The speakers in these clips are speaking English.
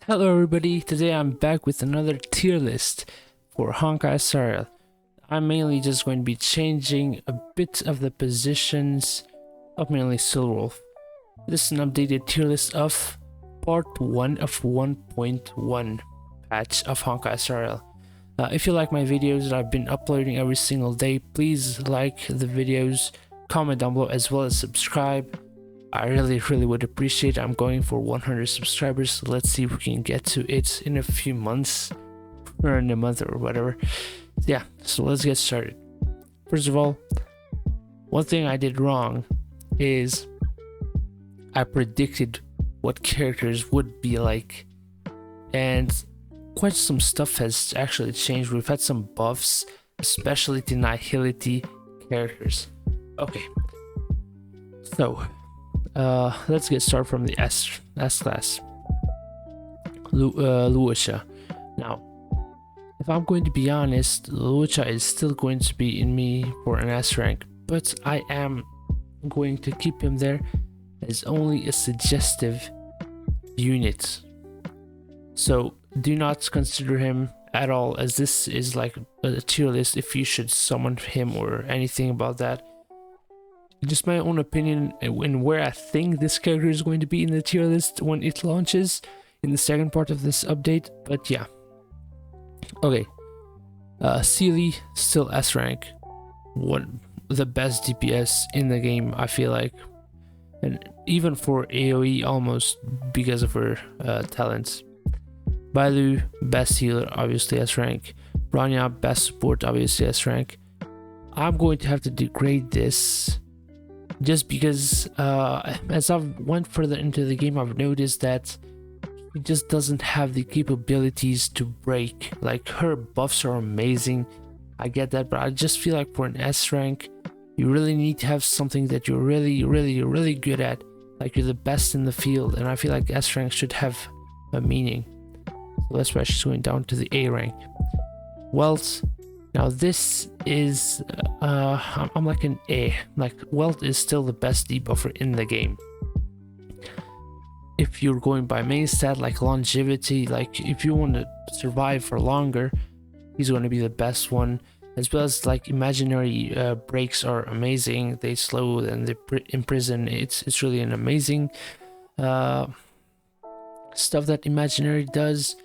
Hello everybody, today I'm back with another tier list for Honkai Star Rail. I'm mainly just going to be changing a bit of the positions of mainly SilverWolf. This is an updated tier list of part 1 of 1.1 patch of Honkai Star Rail. If you like my videos that I've been uploading every single day, please like the videos, comment down below, as well as subscribe. I really would appreciate it. I'm going for 100 subscribers, so let's see if we can get to it in a few months or in a month or whatever. Yeah, so let's get started. First of all, one thing I did wrong is I predicted what characters would be like, and quite some stuff has actually changed. We've had some buffs, especially to Nihility characters. Okay, so let's get started from the S class. Luocha. Now, if I'm going to be honest, Luocha is still going to be in me for an S rank, but I am going to keep him there as only a suggestive unit. So do not consider him at all, as this is like a tier list if you should summon him or anything about that. Just my own opinion and where I think this character is going to be in the tier list when it launches in the second part of this update. But yeah, okay. Sealy still S rank, the best DPS in the game, I feel like, and even for AoE almost, because of her talents. Bailu, best healer, obviously S rank. Branya, best support, obviously S rank. I'm going to have to degrade this just because as I've went further into the game, I've noticed that he just doesn't have the capabilities to break. Like, her buffs are amazing, I get that, but I just feel like for an S rank you really need to have something that you're really good at, like you're the best in the field, and I feel like S rank should have a meaning. So that's why she's going down to the A rank. Wealth. Now this is, I'm like an A. Like, Wealth is still the best debuffer in the game. If you're going by main stat like longevity, like if you want to survive for longer, he's going to be the best one. As well as like imaginary breaks are amazing. They slow and they imprison. It's really an amazing stuff that imaginary does.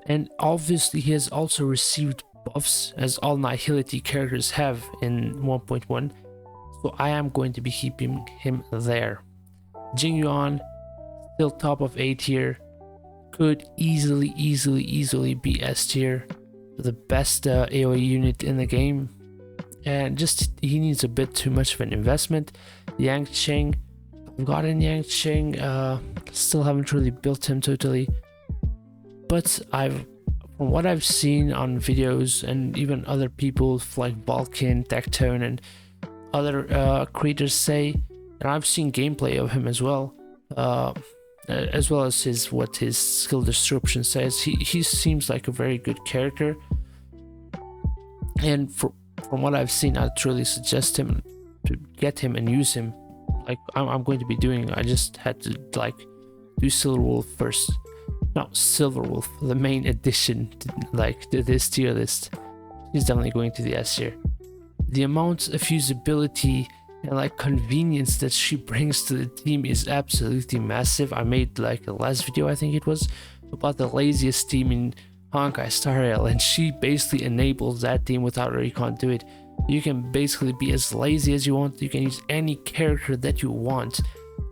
And obviously he has also received buffs, as all Nihility characters have in 1.1, so I am going to be keeping him there. Jingyuan, still top of A tier, could easily be S tier, the best AoE unit in the game, and just he needs a bit too much of an investment. Yangcheng, I've gotten Yangcheng, still haven't really built him totally, but from what I've seen on videos and even other people like Balkan, Tectone, and other creators say, and I've seen gameplay of him as well as what his skill description says, he seems like a very good character, and from what I've seen, I'd truly suggest him to get him and use him like I'm going to be doing. I just had to like do SilverWolf first. Now, SilverWolf, the main addition to this tier list, is definitely going to the S tier. The amount of usability and like convenience that she brings to the team is absolutely massive. I made like a last video, I think it was, about the laziest team in Honkai Star Rail, and she basically enables that team without her. You can't do it. You can basically be as lazy as you want. You can use any character that you want.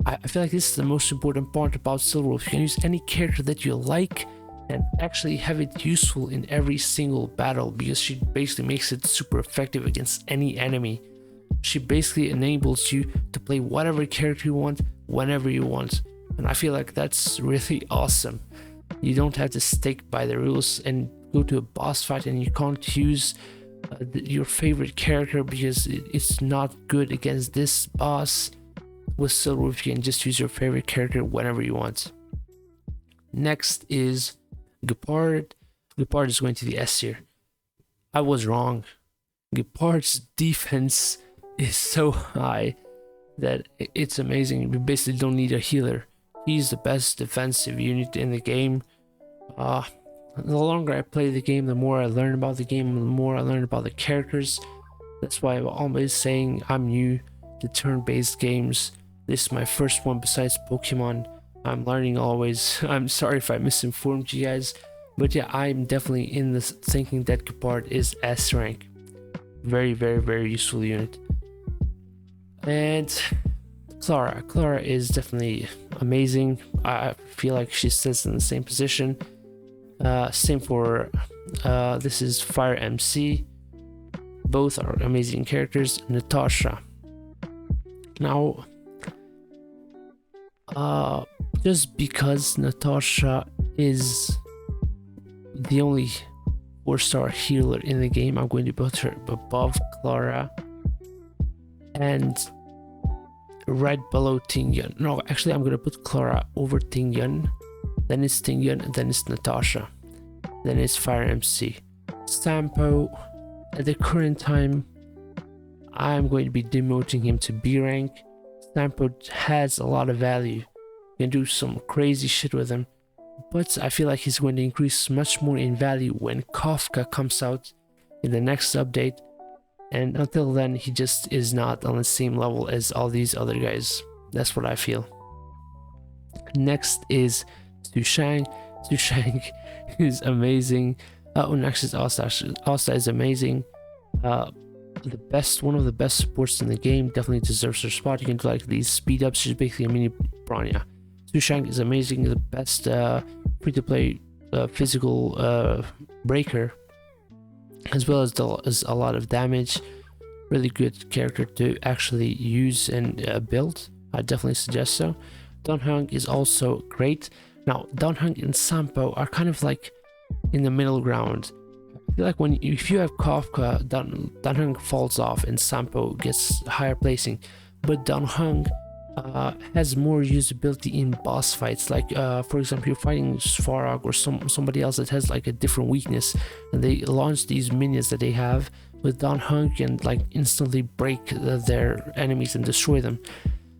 I feel like this is the most important part about SilverWolf. You can use any character that you like and actually have it useful in every single battle, because she basically makes it super effective against any enemy. She basically enables you to play whatever character you want, whenever you want, and I feel like that's really awesome. You don't have to stick by the rules and go to a boss fight and you can't use your favorite character because it's not good against this boss. With SilverWolf, you can just use your favorite character whenever you want. Next is Gepard. Gepard is going to the S tier. I was wrong. Gepard's defense is so high that it's amazing. We basically don't need a healer. he's the best defensive unit in the game. Uh, the longer I play the game, the more I learn about the game, the more I learn about the characters. That's why I'm always saying I'm new to turn-based games. This is my first one besides Pokemon. I'm learning always. I'm sorry if I misinformed you guys, but yeah, I'm definitely in this thinking that part is S rank. Very, very, very useful unit. And Clara is definitely amazing. I feel like she sits in the same position. Same for this is Fire MC. Both are amazing characters. Natasha. Now, just because Natasha is the only 4-star healer in the game, I'm going to put her above Clara and right below Tingyun. No, actually, I'm going to put Clara over Tingyun. Then it's Tingyun, then it's Natasha, then it's Fire MC. Sampo, at the current time, I'm going to be demoting him to B rank. Sampo has a lot of value. You can do some crazy shit with him, but I feel like he's going to increase much more in value when Kafka comes out in the next update. And until then, he just is not on the same level as all these other guys. That's what I feel. Next is Sushang. Sushang is amazing. Actually, Asta is amazing. One of the best supports in the game. Definitely deserves her spot. You can do like these speed ups. She's basically a mini Bronya. Sushang is amazing. The best free-to-play physical breaker, as well as does a lot of damage. Really good character to actually use and build. I definitely suggest so. Donghung is also great. Now, Donghung and Sampo are kind of like in the middle ground. I feel like if you have Kafka, Donghung falls off and Sampo gets higher placing, but Donghung has more usability in boss fights. Like for example, you're fighting Svarog or somebody else that has like a different weakness, and they launch these minions that they have. With Donghung, you can like instantly break their enemies and destroy them,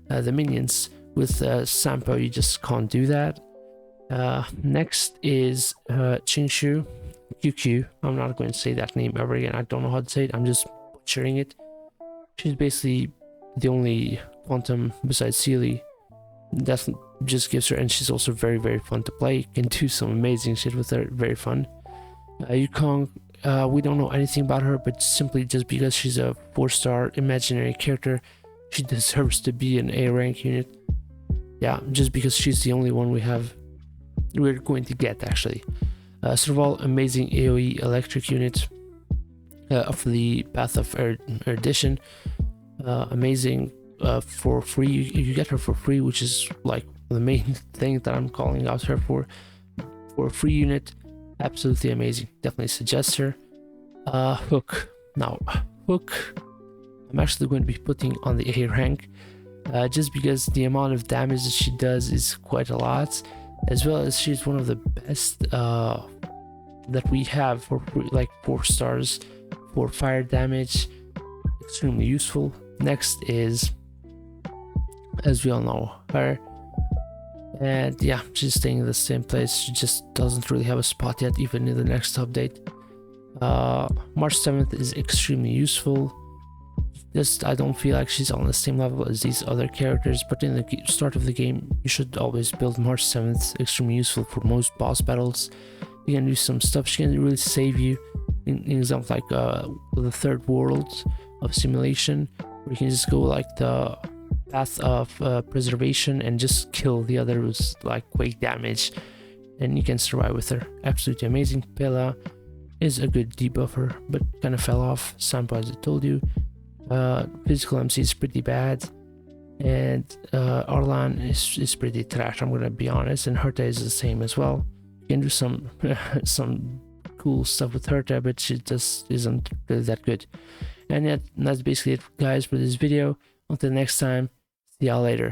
the minions. With Sampo, you just can't do that. Next is Qingshu QQ. I'm not going to say that name ever again. I don't know how to say it. I'm just butchering it. She's basically the only quantum besides Sealy that just gives her, and she's also very, very fun to play. You can do some amazing shit with her. Very fun. Yukong, we don't know anything about her, but simply just because she's a 4-star imaginary character, she deserves to be an A rank unit. Yeah, just because she's the only one we're going to get actually. SilverWolf, amazing AoE electric unit of the Path of Erudition. Amazing for free. You get her for free, which is like the main thing that I'm calling out her for a free unit. Absolutely amazing. Definitely suggest her. Hook. Now, Hook, I'm actually going to be putting on the A rank, just because the amount of damage that she does is quite a lot, as well as she's one of the best that we have for like 4 stars for fire damage. Extremely useful. Next is, as we all know, her, and yeah, she's staying in the same place. She just doesn't really have a spot yet, even in the next update. March 7th is extremely useful. Just I don't feel like she's on the same level as these other characters, but in the start of the game, you should always build March 7th. Extremely useful for most boss battles. You can do some stuff. She can really save you. In example, like the third world of simulation, where you can just go like the path of preservation and just kill the others like quake damage, and you can survive with her. Absolutely amazing. Pela is a good debuffer, but kind of fell off. Sampo, as I told you. Physical MC is pretty bad, and Arlan is pretty trash, I'm gonna be honest, and Herta is the same as well. You can do some some cool stuff with Herta, but she just isn't really that good. And that's basically it, guys, for this video. Until next time, see y'all later.